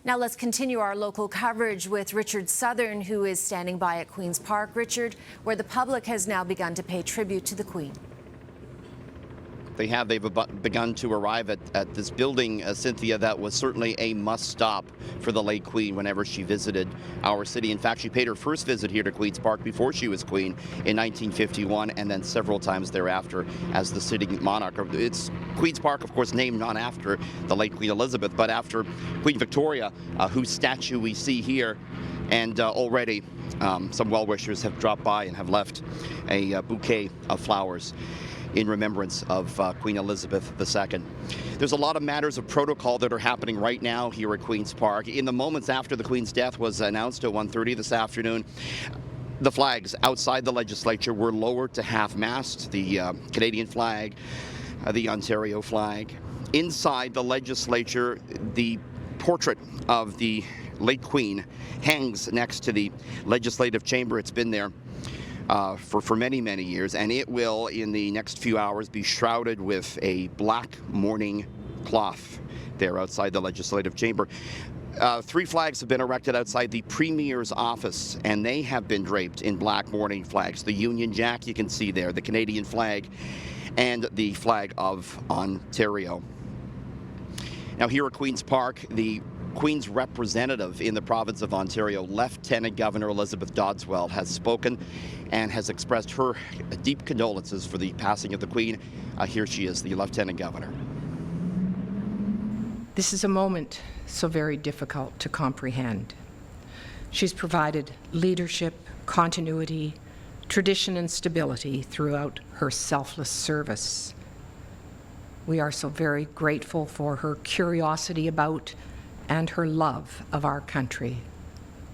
Now let's continue our local coverage with Richard Southern, who is standing by at Queen's Park. Richard, where the public has now begun to pay tribute to the Queen. They've begun to arrive at this building, Cynthia, that was certainly a must-stop for the late Queen whenever she visited our city. In fact, she paid her first visit here to Queen's Park before she was Queen in 1951, and then several times thereafter as the sitting monarch. It's Queen's Park, of course, named not after the late Queen Elizabeth, but after Queen Victoria, whose statue we see here. And already some well-wishers have dropped by and have left a bouquet of flowers in remembrance of Queen Elizabeth II. There's a lot of matters of protocol that are happening right now here at Queen's Park. In the moments after the Queen's death was announced at 1:30 this afternoon, the flags outside the legislature were lowered to half-mast, the Canadian flag, the Ontario flag. Inside the legislature, the portrait of the late Queen hangs next to the legislative chamber. It's been there for many, many years, and it will, in the next few hours, be shrouded with a black mourning cloth there outside the legislative chamber. 3 flags have been erected outside the Premier's office, and they have been draped in black mourning flags. The Union Jack you can see there, the Canadian flag, and the flag of Ontario. Now here at Queen's Park, the Queen's representative in the province of Ontario, Lieutenant Governor Elizabeth Dodswell, has spoken and has expressed her deep condolences for the passing of the Queen. Here she is, the Lieutenant Governor. This is a moment so very difficult to comprehend. She's provided leadership, continuity, tradition, and stability throughout her selfless service. We are so very grateful for her curiosity about and her love of our country.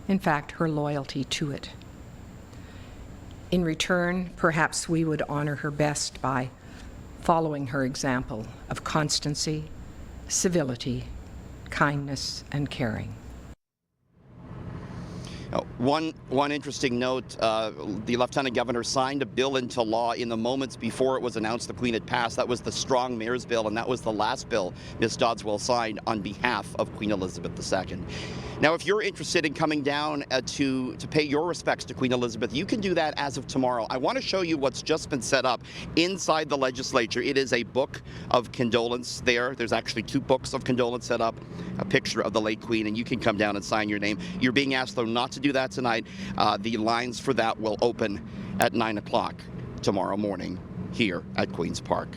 In fact, her loyalty to it. In return, perhaps we would honor her best by following her example of constancy, civility, kindness, and caring. One interesting note, the Lieutenant Governor signed a bill into law in the moments before it was announced the Queen had passed. That was the Strong Mayor's Bill, and that was the last bill Ms. Dodswell signed on behalf of Queen Elizabeth II. Now, if you're interested in coming down to pay your respects to Queen Elizabeth, you can do that as of tomorrow. I want to show you what's just been set up inside the legislature. It is a book of condolence there. There's actually 2 books of condolence set up, a picture of the late Queen, and you can come down and sign your name. You're being asked, though, not to do that tonight. The lines for that will open at 9 o'clock tomorrow morning here at Queen's Park.